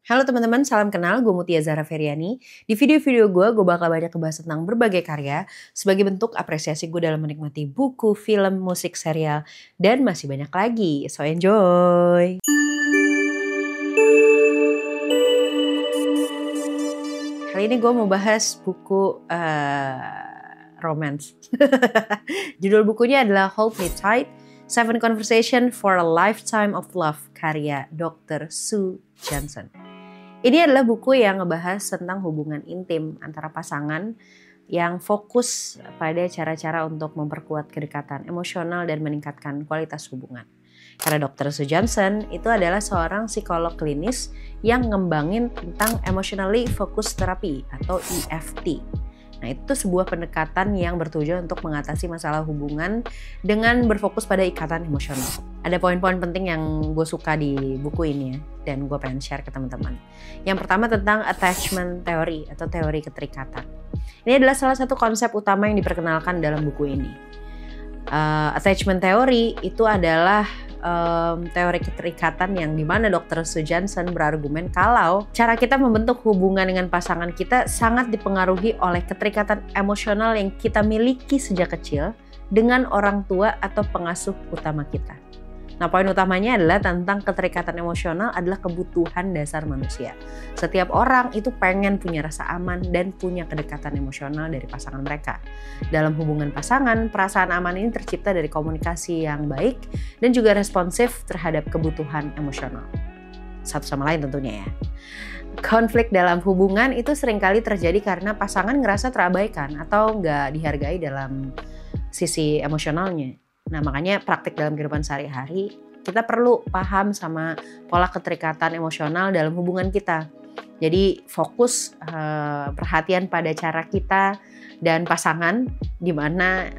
Halo teman-teman, salam kenal, gue Mutia Zahra Feryani. Di video-video gue bakal banyak ngebahas tentang berbagai karya sebagai bentuk apresiasi gue dalam menikmati buku, film, musik, serial, dan masih banyak lagi. So enjoy! Kali ini gue mau bahas buku romance. Judul bukunya adalah Hold Me Tight, 7 Conversation for a Lifetime of Love, karya Dr. Sue Johnson. Ini adalah buku yang ngebahas tentang hubungan intim antara pasangan yang fokus pada cara-cara untuk memperkuat kedekatan emosional dan meningkatkan kualitas hubungan. Karena Dr. Sue Johnson itu adalah seorang psikolog klinis yang ngembangin tentang Emotionally Focused Therapy atau EFT. Nah, itu sebuah pendekatan yang bertujuan untuk mengatasi masalah hubungan dengan berfokus pada ikatan emosional. Ada poin-poin penting yang gue suka di buku ini ya, dan gue pengen share ke teman-teman. Yang pertama tentang attachment theory atau teori keterikatan. Ini adalah salah satu konsep utama yang diperkenalkan dalam buku ini. Attachment theory itu adalah teori keterikatan yang dimana Dr. Sue Johnson berargumen kalau cara kita membentuk hubungan dengan pasangan kita sangat dipengaruhi oleh keterikatan emosional yang kita miliki sejak kecil dengan orang tua atau pengasuh utama kita. Nah, poin utamanya adalah tentang keterikatan emosional adalah kebutuhan dasar manusia. Setiap orang itu pengen punya rasa aman dan punya kedekatan emosional dari pasangan mereka. Dalam hubungan pasangan, perasaan aman ini tercipta dari komunikasi yang baik dan juga responsif terhadap kebutuhan emosional. Satu sama lain tentunya ya. Konflik dalam hubungan itu seringkali terjadi karena pasangan ngerasa terabaikan atau nggak dihargai dalam sisi emosionalnya. Nah, makanya praktik dalam kehidupan sehari-hari kita perlu paham sama pola keterikatan emosional dalam hubungan kita. Jadi fokus perhatian pada cara kita dan pasangan di mana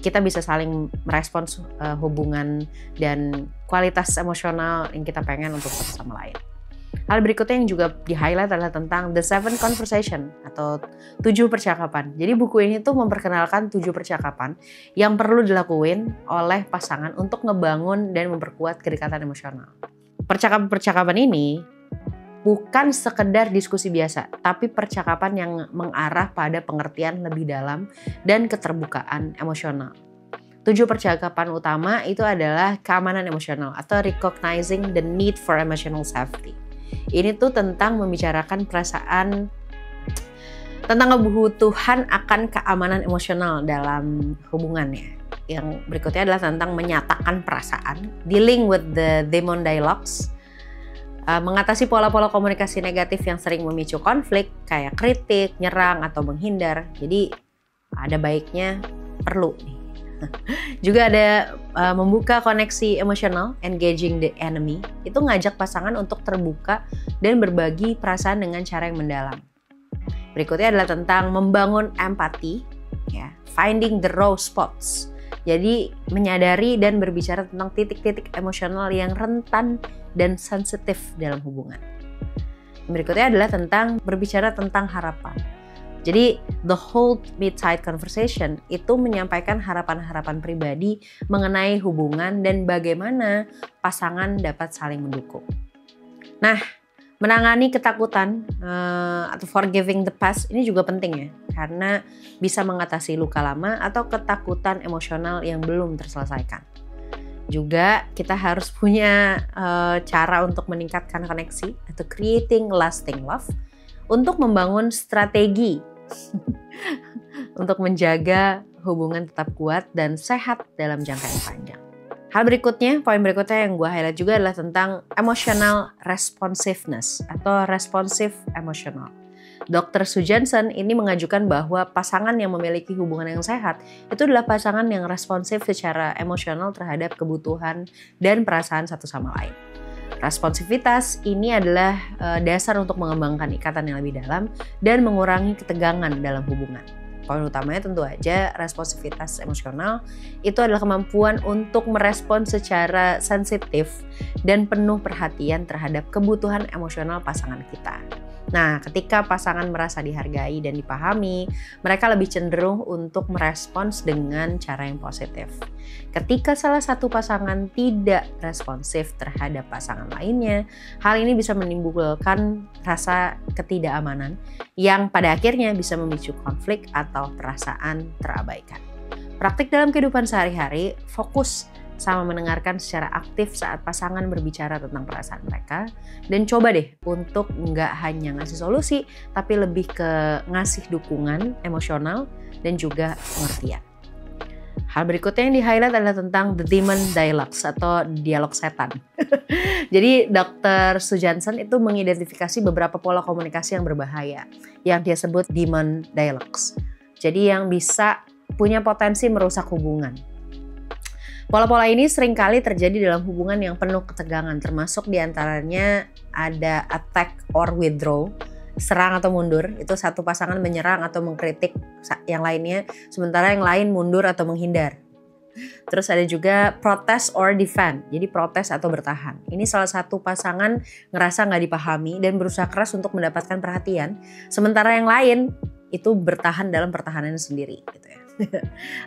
kita bisa saling merespons hubungan dan kualitas emosional yang kita pengen untuk satu sama lain. Hal berikutnya yang juga di-highlight adalah tentang The 7 Conversation atau 7 percakapan. Jadi buku ini tuh memperkenalkan 7 percakapan yang perlu dilakuin oleh pasangan untuk ngebangun dan memperkuat kedekatan emosional. Percakapan-percakapan ini bukan sekedar diskusi biasa, tapi percakapan yang mengarah pada pengertian lebih dalam dan keterbukaan emosional. 7 percakapan utama itu adalah keamanan emosional atau recognizing the need for emotional safety. Ini tuh tentang membicarakan perasaan, tentang kebutuhan akan keamanan emosional dalam hubungannya. Yang berikutnya adalah tentang menyatakan perasaan, dealing with the demon dialogues, mengatasi pola-pola komunikasi negatif yang sering memicu konflik, kayak kritik, nyerang, atau menghindar. Jadi ada baiknya perlu nih. Juga ada membuka koneksi emosional, engaging the enemy. Itu ngajak pasangan untuk terbuka dan berbagi perasaan dengan cara yang mendalam. Berikutnya adalah tentang membangun empati, ya, finding the raw spots. Jadi menyadari dan berbicara tentang titik-titik emosional yang rentan dan sensitif dalam hubungan. Berikutnya adalah tentang berbicara tentang harapan. Jadi the Hold Me Tight Conversation itu menyampaikan harapan-harapan pribadi mengenai hubungan dan bagaimana pasangan dapat saling mendukung. Nah, menangani ketakutan atau forgiving the past ini juga penting ya, karena bisa mengatasi luka lama atau ketakutan emosional yang belum terselesaikan. Juga kita harus punya cara untuk meningkatkan koneksi atau creating lasting love untuk membangun strategi untuk menjaga hubungan tetap kuat dan sehat dalam jangka yang panjang. Hal berikutnya, poin berikutnya yang gue highlight juga adalah tentang emotional responsiveness atau responsive emotional. Dr. Sue Johnson ini mengajukan bahwa pasangan yang memiliki hubungan yang sehat itu adalah pasangan yang responsif secara emosional terhadap kebutuhan dan perasaan satu sama lain. Responsivitas ini adalah dasar untuk mengembangkan ikatan yang lebih dalam dan mengurangi ketegangan dalam hubungan. Poin utamanya tentu aja responsivitas emosional itu adalah kemampuan untuk merespon secara sensitif dan penuh perhatian terhadap kebutuhan emosional pasangan kita. Nah, ketika pasangan merasa dihargai dan dipahami, mereka lebih cenderung untuk merespons dengan cara yang positif. Ketika salah satu pasangan tidak responsif terhadap pasangan lainnya, hal ini bisa menimbulkan rasa ketidakamanan yang pada akhirnya bisa memicu konflik atau perasaan terabaikan. Praktik dalam kehidupan sehari-hari fokus sama mendengarkan secara aktif saat pasangan berbicara tentang perasaan mereka, dan coba deh untuk nggak hanya ngasih solusi, tapi lebih ke ngasih dukungan emosional dan juga pengertian. Hal berikutnya yang di-highlight adalah tentang the demon dialogues atau dialog setan. Jadi Dr. Sue Johnson itu mengidentifikasi beberapa pola komunikasi yang berbahaya yang dia sebut demon dialogues. Jadi yang bisa punya potensi merusak hubungan. Pola-pola ini seringkali terjadi dalam hubungan yang penuh ketegangan, termasuk diantaranya ada attack or withdraw, serang atau mundur. Itu satu pasangan menyerang atau mengkritik yang lainnya, sementara yang lain mundur atau menghindar. Terus ada juga protest or defend, jadi protes atau bertahan. Ini salah satu pasangan ngerasa nggak dipahami dan berusaha keras untuk mendapatkan perhatian, sementara yang lain itu bertahan dalam pertahanannya sendiri gitu ya.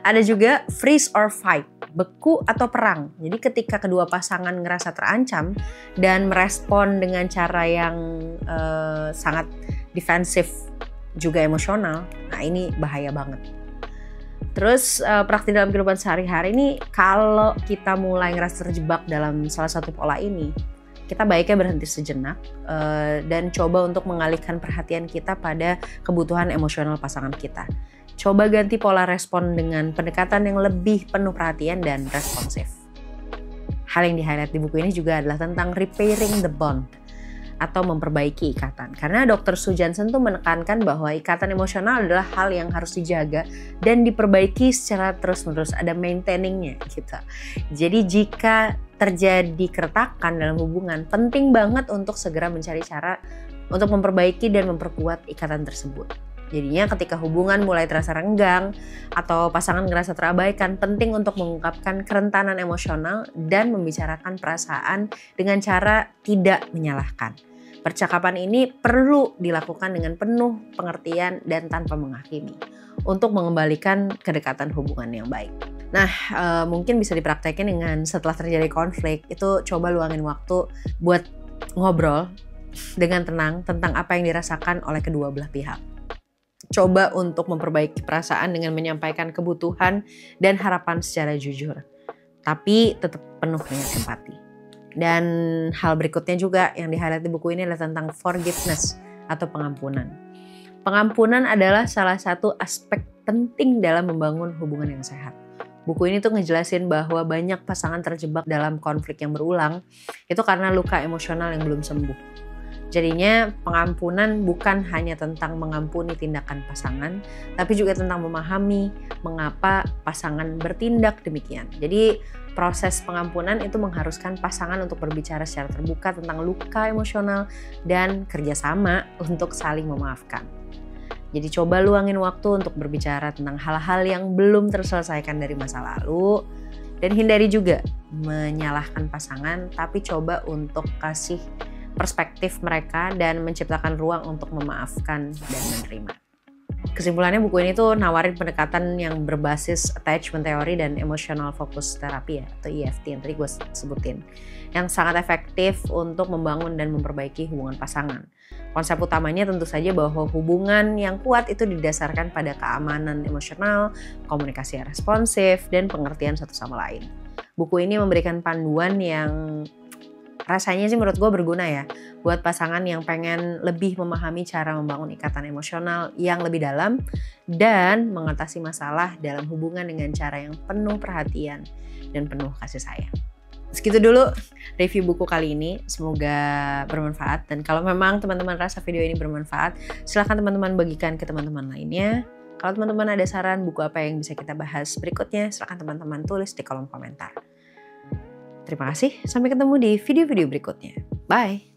Ada juga freeze or fight, beku atau perang. Jadi ketika kedua pasangan ngerasa terancam dan merespon dengan cara yang sangat defensif juga emosional, nah ini bahaya banget. Terus praktik dalam kehidupan sehari-hari ini, kalau kita mulai ngerasa terjebak dalam salah satu pola ini, kita baiknya berhenti sejenak dan coba untuk mengalihkan perhatian kita pada kebutuhan emosional pasangan kita. Coba ganti pola respon dengan pendekatan yang lebih penuh perhatian dan responsif. Hal yang di-highlight di buku ini juga adalah tentang repairing the bond atau memperbaiki ikatan. Karena Dr. Sue Johnson tuh menekankan bahwa ikatan emosional adalah hal yang harus dijaga dan diperbaiki secara terus-menerus, ada maintaining-nya gitu. Jadi jika terjadi keretakan dalam hubungan, penting banget untuk segera mencari cara untuk memperbaiki dan memperkuat ikatan tersebut. Jadinya ketika hubungan mulai terasa renggang atau pasangan ngerasa terabaikan, penting untuk mengungkapkan kerentanan emosional dan membicarakan perasaan dengan cara tidak menyalahkan. Percakapan ini perlu dilakukan dengan penuh pengertian dan tanpa menghakimi untuk mengembalikan kedekatan hubungan yang baik. Nah, mungkin bisa dipraktekin dengan setelah terjadi konflik, itu coba luangin waktu buat ngobrol dengan tenang tentang apa yang dirasakan oleh kedua belah pihak. Coba untuk memperbaiki perasaan dengan menyampaikan kebutuhan dan harapan secara jujur, tapi tetap penuh dengan empati. Dan hal berikutnya juga yang di-highlight di buku ini adalah tentang forgiveness atau pengampunan. Pengampunan adalah salah satu aspek penting dalam membangun hubungan yang sehat. Buku ini tuh ngejelasin bahwa banyak pasangan terjebak dalam konflik yang berulang itu karena luka emosional yang belum sembuh. Jadinya pengampunan bukan hanya tentang mengampuni tindakan pasangan, tapi juga tentang memahami mengapa pasangan bertindak demikian. Jadi proses pengampunan itu mengharuskan pasangan untuk berbicara secara terbuka tentang luka emosional dan kerjasama untuk saling memaafkan. Jadi coba luangin waktu untuk berbicara tentang hal-hal yang belum terselesaikan dari masa lalu, dan hindari juga menyalahkan pasangan, tapi coba untuk kasih perspektif mereka dan menciptakan ruang untuk memaafkan dan menerima. Kesimpulannya buku ini tuh nawarin pendekatan yang berbasis attachment theory dan emotional focus therapy ya, atau EFT yang tadi gue sebutin, yang sangat efektif untuk membangun dan memperbaiki hubungan pasangan. Konsep utamanya tentu saja bahwa hubungan yang kuat itu didasarkan pada keamanan emosional, komunikasi yang responsif, dan pengertian satu sama lain. Buku ini memberikan panduan yang rasanya sih menurut gue berguna ya buat pasangan yang pengen lebih memahami cara membangun ikatan emosional yang lebih dalam dan mengatasi masalah dalam hubungan dengan cara yang penuh perhatian dan penuh kasih sayang. Segitu dulu review buku kali ini, semoga bermanfaat, dan kalau memang teman-teman rasa video ini bermanfaat, silahkan teman-teman bagikan ke teman-teman lainnya. Kalau teman-teman ada saran buku apa yang bisa kita bahas berikutnya, silahkan teman-teman tulis di kolom komentar. Terima kasih, sampai ketemu di video-video berikutnya. Bye!